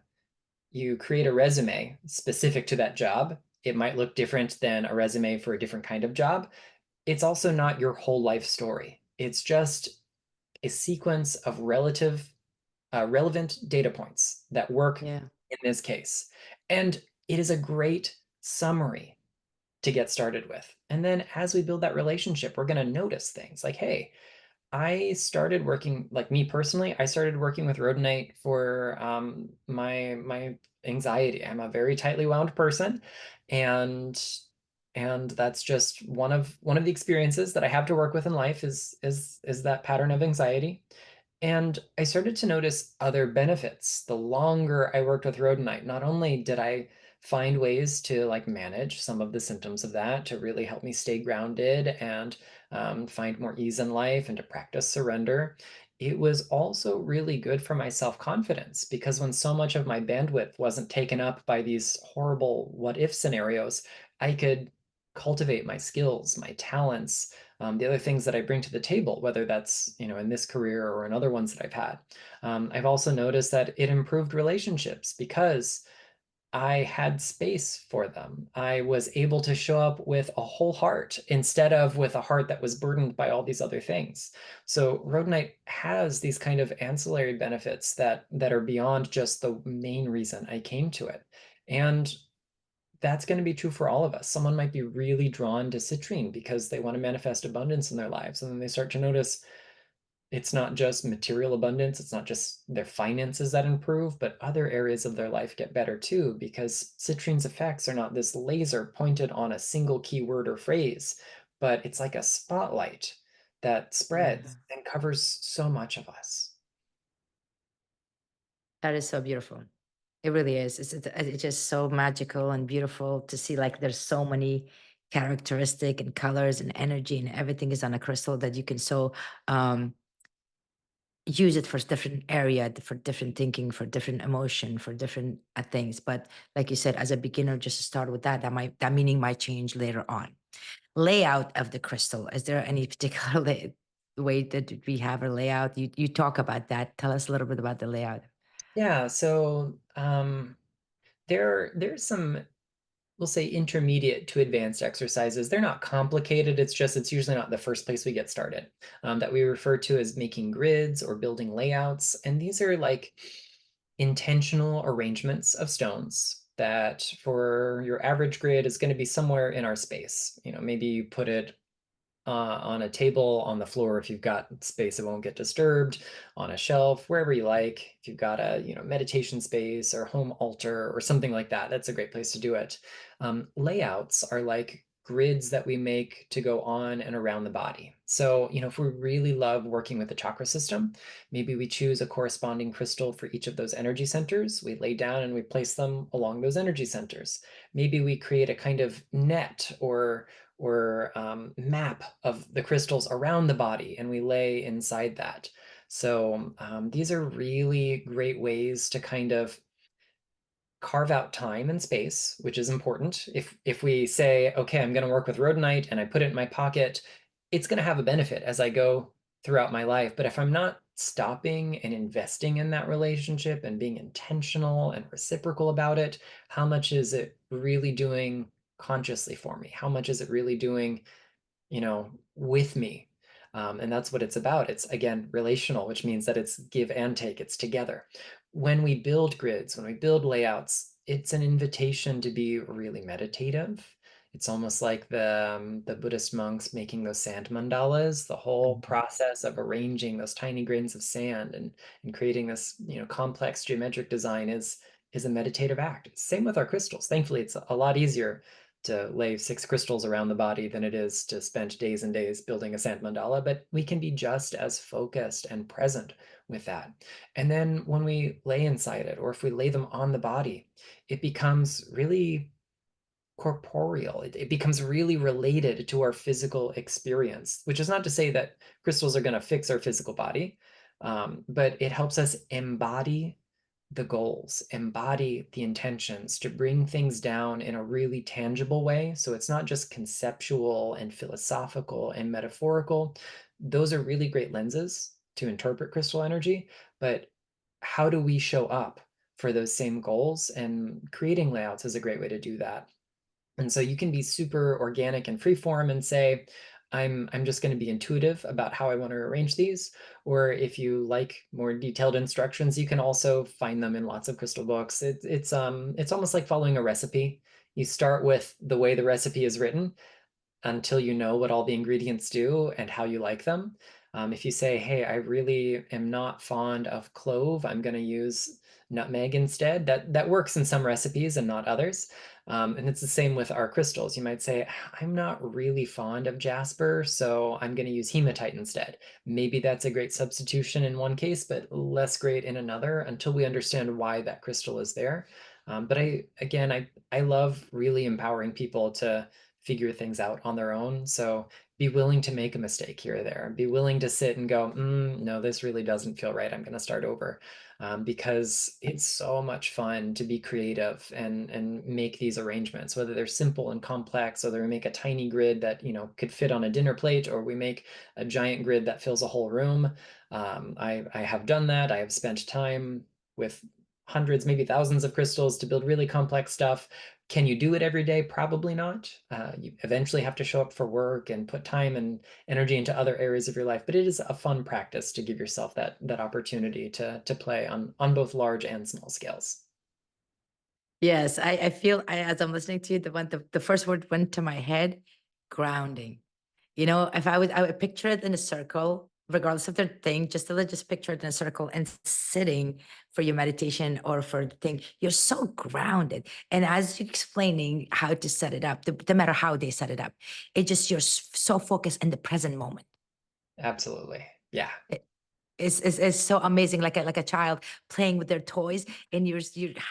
you create a resume specific to that job. It might look different than a resume for a different kind of job. It's also not your whole life story. It's just a sequence of relevant data points that work Yeah. in this case. And it is a great summary to get started with. And then as we build that relationship, we're going to notice things like, hey, I started working, like me personally, I started working with rhodonite for my anxiety. I'm a very tightly wound person, and that's just one of the experiences that I have to work with in life is that pattern of anxiety. And I started to notice other benefits. The longer I worked with rhodonite, not only did I find ways to like manage some of the symptoms of that to really help me stay grounded and find more ease in life and to practice surrender, it was also really good for my self-confidence because when so much of my bandwidth wasn't taken up by these horrible what if scenarios, I could cultivate my skills, my talents, the other things that I bring to the table, whether that's, in this career or in other ones that I've had. I've also noticed that it improved relationships because I had space for them. I was able to show up with a whole heart instead of with a heart that was burdened by all these other things. So rhodonite has these kind of ancillary benefits that are beyond just the main reason I came to it. And that's going to be true for all of us. Someone might be really drawn to citrine because they want to manifest abundance in their lives. And then they start to notice it's not just material abundance, it's not just their finances that improve, but other areas of their life get better too, because citrine's effects are not this laser pointed on a single keyword or phrase, but it's like a spotlight that Yeah. spreads and covers so much of us. That is so beautiful. It really is. It's just so magical and beautiful to see like there's so many characteristic and colors and energy and everything is on a crystal that you can so um use it for different area, for different thinking, for different emotion, for different things. But like you said, as a beginner, just to start with that, that meaning might change later on. Layout of the crystal. Is there any particular way that we have a layout? You talk about that. Tell us a little bit about the layout. Yeah, so there's some, we'll say, intermediate to advanced exercises. They're not complicated. It's usually not the first place we get started. That we refer to as making grids or building layouts. And these are like intentional arrangements of stones that for your average grid is going to be somewhere in our space. Maybe you put it on a table, on the floor if you've got space that won't get disturbed, on a shelf, wherever you like. If you've got a meditation space or home altar or something like that, that's a great place to do it. Layouts are like grids that we make to go on and around the body. So, if we really love working with the chakra system, maybe we choose a corresponding crystal for each of those energy centers. We lay down and we place them along those energy centers. Maybe we create a kind of net or map of the crystals around the body, and we lay inside that. So these are really great ways to kind of carve out time and space, which is important. If we say, okay, I'm going to work with rhodonite and I put it in my pocket, it's going to have a benefit as I go throughout my life. But if I'm not stopping and investing in that relationship and being intentional and reciprocal about it, how much is it really doing consciously for me? How much is it really doing, with me? And that's what it's about. It's again relational, which means that it's give and take, it's together. When we build grids, when we build layouts, it's an invitation to be really meditative. It's almost like the Buddhist monks making those sand mandalas, the whole Mhm. process of arranging those tiny grains of sand and creating this, complex geometric design is a meditative act. Same with our crystals. Thankfully, it's a lot easier to lay 6 crystals around the body than it is to spend days and days building a sand mandala, but we can be just as focused and present with that. And then when we lay inside it, or if we lay them on the body, it becomes really corporeal. It becomes really related to our physical experience, which is not to say that crystals are going to fix our physical body, but it helps us embody the goals, embody the intentions to bring things down in a really tangible way. So it's not just conceptual and philosophical and metaphorical. Those are really great lenses to interpret crystal energy, but how do we show up for those same goals? And creating layouts is a great way to do that. And so you can be super organic and freeform and say, I'm just going to be intuitive about how I want to arrange these. Or if you like more detailed instructions, you can also find them in lots of crystal books. It's almost like following a recipe. You start with the way the recipe is written, until you know what all the ingredients do and how you like them. If you say, hey, I really am not fond of clove, I'm going to use nutmeg instead. That works in some recipes and not others. And it's the same with our crystals. You might say, I'm not really fond of jasper, so I'm going to use hematite instead. Maybe that's a great substitution in one case, but less great in another until we understand why that crystal is there. But I love really empowering people to figure things out on their own. So be willing to make a mistake here or there. Be willing to sit and go, no, this really doesn't feel right. I'm going to start over. Because it's so much fun to be creative and make these arrangements, whether they're simple and complex, or we make a tiny grid that could fit on a dinner plate, or we make a giant grid that fills a whole room. I have done that. I have spent time with hundreds, maybe thousands of crystals to build really complex stuff. Can you do it every day? Probably not. You eventually have to show up for work and put time and energy into other areas of your life, but it is a fun practice to give yourself that opportunity to play on both large and small scales. Yes, I feel as I'm listening to you, the first word went to my head, grounding. You know, if I would picture it in a circle, regardless of the thing, just picture it in a circle and sitting for your meditation or for the thing, you're so grounded. And as you're explaining how to set it up, no matter how they set it up, it just you're so focused in the present moment. Absolutely. Yeah. Is so amazing, like a child playing with their toys, and you're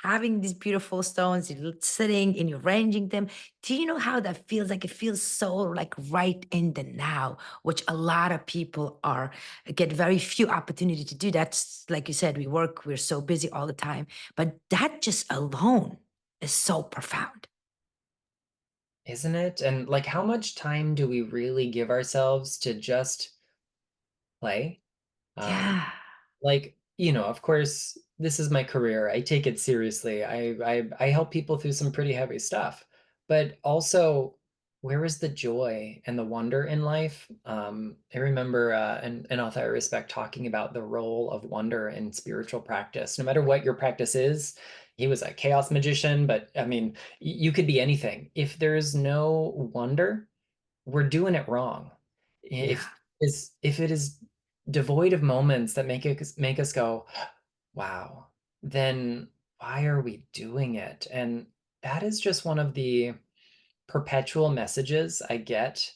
having these beautiful stones, you're sitting and you're arranging them. Do you know how that feels? Like it feels so like right in the now, which a lot of people are get very few opportunity to do. That's like you said, we're so busy all the time, but that just alone is so profound. Isn't it? And like, how much time do we really give ourselves to just play? Um, Yeah, like, of course, this is my career. I take it seriously. I help people through some pretty heavy stuff. But also, where is the joy and the wonder in life? I remember an author I respect talking about the role of wonder in spiritual practice. No matter what your practice is, he was a chaos magician, but I mean, you could be anything. If there's no wonder, we're doing it wrong. yeah. If it is devoid of moments that make us go, wow, then why are we doing it? And that is just one of the perpetual messages I get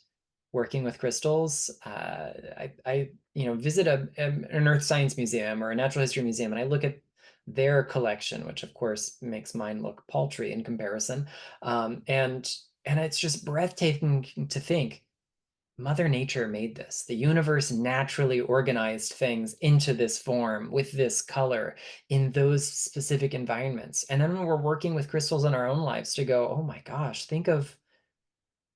working with crystals. I visit an earth science museum or a natural history museum, and I look at their collection, which of course makes mine look paltry in comparison. And it's just breathtaking to think Mother Nature made this. The universe naturally organized things into this form with this color in those specific environments. And then when we're working with crystals in our own lives to go, oh my gosh, think of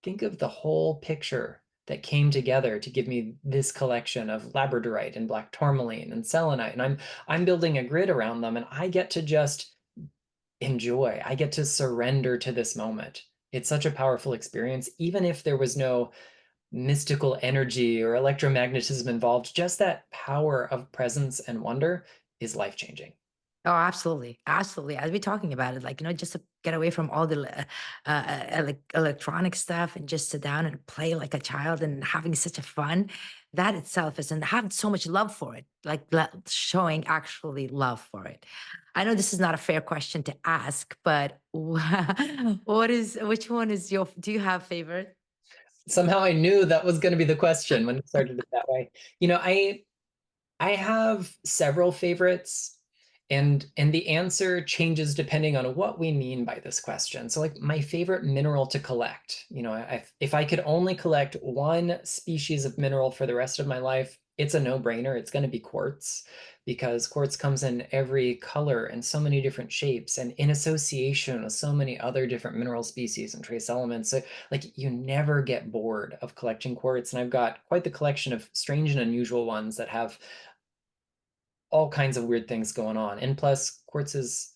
the whole picture that came together to give me this collection of labradorite and black tourmaline and selenite. And I'm building a grid around them, and I get to just enjoy. I get to surrender to this moment. It's such a powerful experience, even if there was no mystical energy or electromagnetism involved, just that power of presence and wonder is life changing. Oh, absolutely, absolutely. As we're talking about it, like, just to get away from all the electronic stuff and just sit down and play like a child and having such a fun, that itself is, and have so much love for it, like showing actually love for it. I know this is not a fair question to ask, but which one is your, do you have favorite? Somehow I knew that was going to be the question when it started it that way. You know, I have several favorites, and the answer changes depending on what we mean by this question. So like my favorite mineral to collect, if I could only collect one species of mineral for the rest of my life, it's a no-brainer. It's going to be quartz because quartz comes in every color and so many different shapes and in association with so many other different mineral species and trace elements. So like you never get bored of collecting quartz. And I've got quite the collection of strange and unusual ones that have all kinds of weird things going on. And plus, quartz is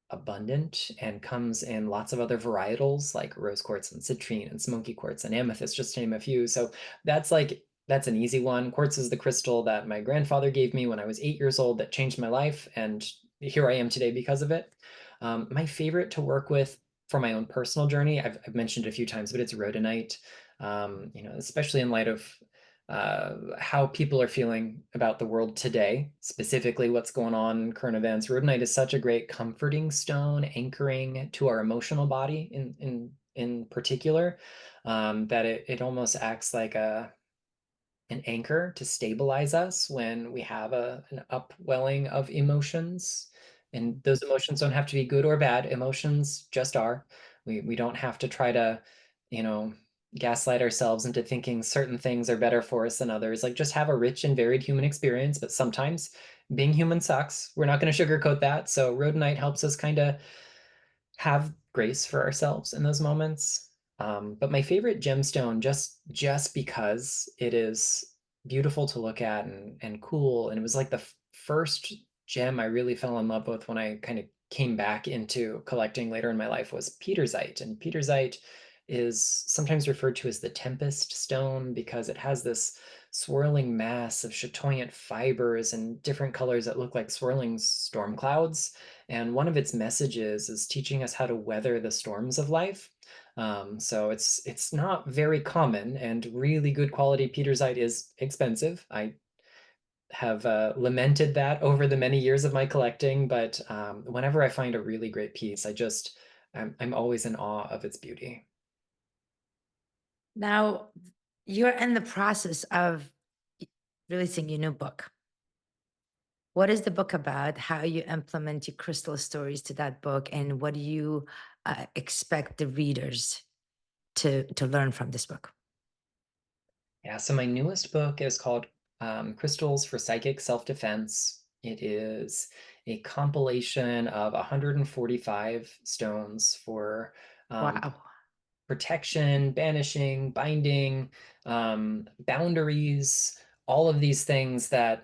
abundant and comes in lots of other varietals like rose quartz and citrine and smoky quartz and amethyst, just to name a few. So that's an easy one. Quartz is the crystal that my grandfather gave me when I was 8 years old that changed my life, and here I am today because of it. My favorite to work with for my own personal journey, I've mentioned it a few times, but it's rhodonite. Especially in light of how people are feeling about the world today, specifically what's going on in current events. Rhodonite is such a great comforting stone, anchoring to our emotional body in particular, that it almost acts like an anchor to stabilize us when we have an upwelling of emotions. And those emotions don't have to be good or bad. Emotions just are. We don't have to try to, you know, gaslight ourselves into thinking certain things are better for us than others. Like just have a rich and varied human experience, but sometimes being human sucks. We're not going to sugarcoat that. So Rhodonite helps us kind of have grace for ourselves in those moments. But my favorite gemstone, just because it is beautiful to look at and cool, and it was like the first gem I really fell in love with when I kind of came back into collecting later in my life, was Petersite. And Petersite is sometimes referred to as the Tempest Stone because it has this swirling mass of chatoyant fibers and different colors that look like swirling storm clouds. And one of its messages is teaching us how to weather the storms of life. So it's not very common, and really good quality Petersite is expensive. I have lamented that over the many years of my collecting, but whenever I find a really great piece, I'm always in awe of its beauty. Now, you're in the process of releasing your new book. What is the book about? How you implement your crystal stories to that book, and what do you expect the readers to learn from this book? Yeah, so my newest book is called Crystals for Psychic Self-Defense. It is a compilation of 145 stones for um, Wow. protection, banishing, binding, boundaries, all of these things that,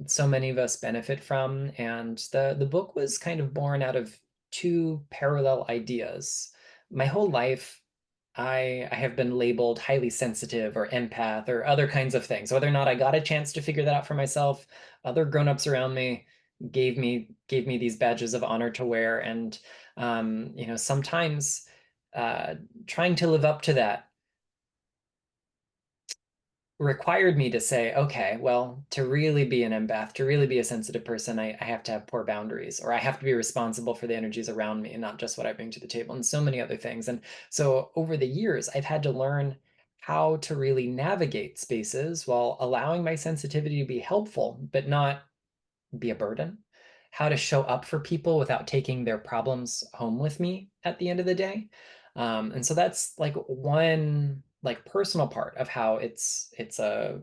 so many of us benefit from. And the book was kind of born out of two parallel ideas. My whole life, I have been labeled highly sensitive or empath or other kinds of things. Whether or not I got a chance to figure that out for myself, other grown-ups around me gave me these badges of honor to wear. And sometimes uh, trying to live up to that required me to say, okay, well, to really be an empath, to really be a sensitive person, I have to have poor boundaries, or I have to be responsible for the energies around me and not just what I bring to the table, and so many other things. And so over the years, I've had to learn how to really navigate spaces while allowing my sensitivity to be helpful, but not be a burden. How to show up for people without taking their problems home with me at the end of the day. And so that's like one like personal part of how it's a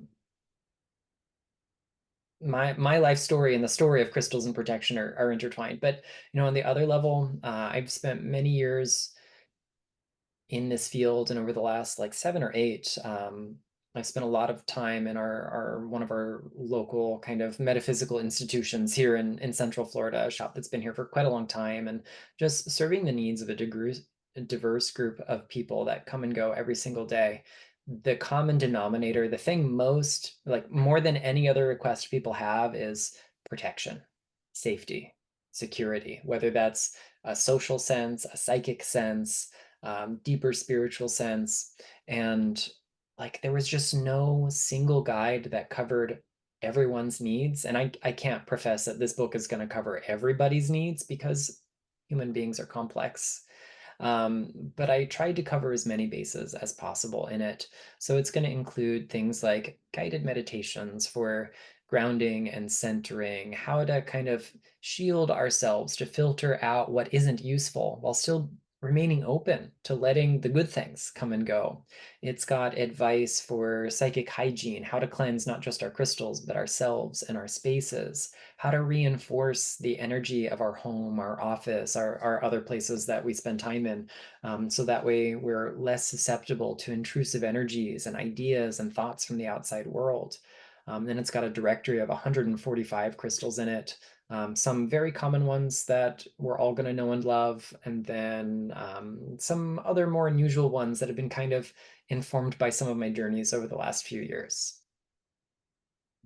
my life story and the story of crystals and protection are intertwined. But on the other level, I've spent many years in this field, and over the last like 7 or 8, I spent a lot of time in our one of our local kind of metaphysical institutions here in Central Florida, a shop that's been here for quite a long time, and just serving the needs of diverse group of people that come and go every single day, the common denominator, the thing most, like more than any other request people have, is protection, safety, security, whether that's a social sense, a psychic sense, deeper spiritual sense. And like there was just no single guide that covered everyone's needs. And I can't profess that this book is going to cover everybody's needs because human beings are complex. But I tried to cover as many bases as possible in it. So it's going to include things like guided meditations for grounding and centering, how to kind of shield ourselves to filter out what isn't useful while still remaining open to letting the good things come and go. It's got advice for psychic hygiene, how to cleanse not just our crystals, but ourselves and our spaces, how to reinforce the energy of our home, our office, our other places that we spend time in. So that way we're less susceptible to intrusive energies and ideas and thoughts from the outside world. Then it's got a directory of 145 crystals in it, some very common ones that we're all going to know and love, and then some other more unusual ones that have been kind of informed by some of my journeys over the last few years.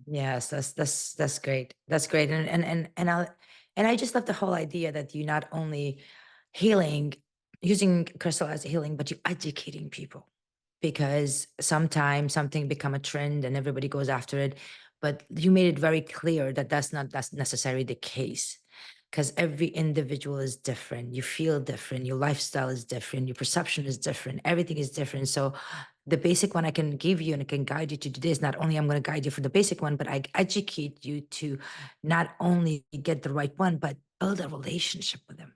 Yes, that's great. That's great. And I just love the whole idea that you not only healing using crystal as a healing, but you're educating people, because sometimes something become a trend and everybody goes after it. But you made it very clear that that's necessarily the case, because every individual is different. You feel different. Your lifestyle is different. Your perception is different. Everything is different. So the basic one I can give you and I can guide you to do this. Not only I'm going to guide you for the basic one, but I educate you to not only get the right one, but build a relationship with them,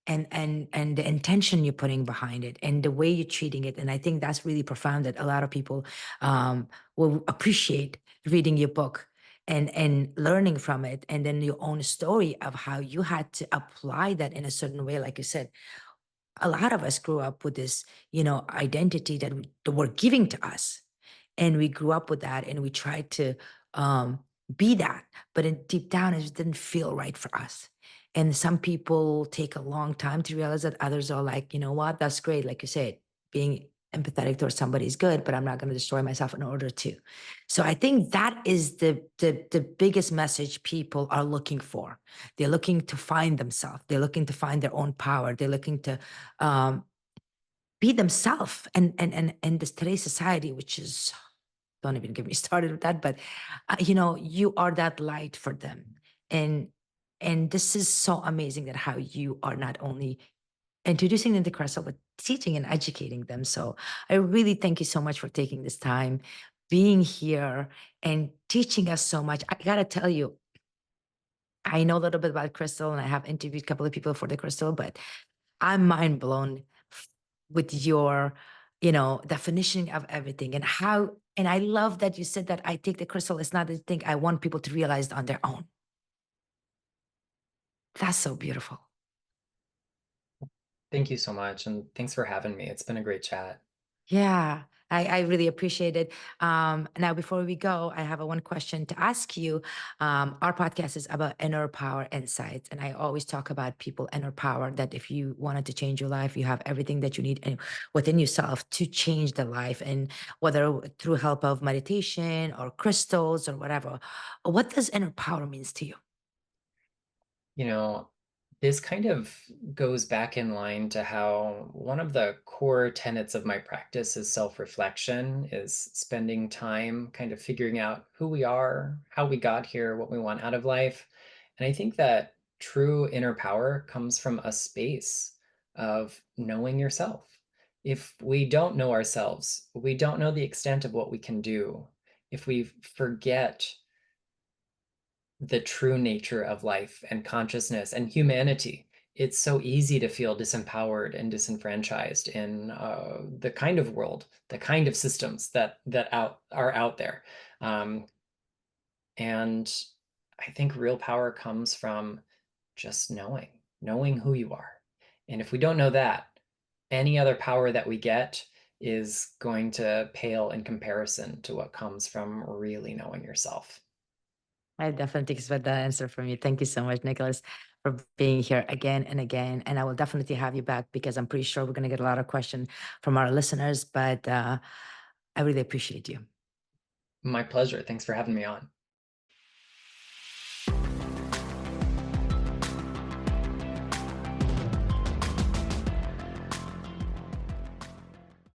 and the intention you're putting behind it and the way you're treating it. And I think that's really profound, that a lot of people will appreciate reading your book and learning from it, and then your own story of how you had to apply that in a certain way. Like you said, a lot of us grew up with this, identity that were giving to us, and we grew up with that, and we tried to um, be that, but deep down, it just didn't feel right for us. And some people take a long time to realize that. Others are like, you know what, that's great. Like you said, being empathetic towards somebody is good, but I'm not going to destroy myself in order to. So I think that is the biggest message people are looking for. They're looking to find themselves. They're looking to find their own power. They're looking to um, be themselves. And this today's society, which is, don't even get me started with that, but you are that light for them. And this is so amazing that how you are not only introducing them to Crystal, but teaching and educating them. So I really thank you so much for taking this time, being here and teaching us so much. I gotta tell you, I know a little bit about Crystal and I have interviewed a couple of people for the Crystal, but I'm mind blown with your, definition of everything and how. And I love that you said that I take the crystal. It's not a thing I want people to realize on their own. That's so beautiful. Thank you so much, and thanks for having me. It's been a great chat. Yeah, I really appreciate it. Now, before we go, I have a one question to ask you. Our podcast is about inner power insights, and I always talk about people inner power. That if you wanted to change your life, you have everything that you need within yourself to change the life, and whether through help of meditation or crystals or whatever. What does inner power means to you? You know, this kind of goes back in line to how one of the core tenets of my practice is self-reflection, is spending time kind of figuring out who we are, how we got here, what we want out of life. And I think that true inner power comes from a space of knowing yourself. If we don't know ourselves, we don't know the extent of what we can do. If we forget the true nature of life and consciousness and humanity, it's so easy to feel disempowered and disenfranchised in the kind of world, the kind of systems that are out there. Um, and I think real power comes from just knowing who you are. And if we don't know that, any other power that we get is going to pale in comparison to what comes from really knowing yourself. I definitely expect that answer from you. Thank you so much, Nicholas. for being here again and again. And I will definitely have you back because I'm pretty sure we're going to get a lot of questions from our listeners. But I really appreciate you. My pleasure. Thanks for having me on.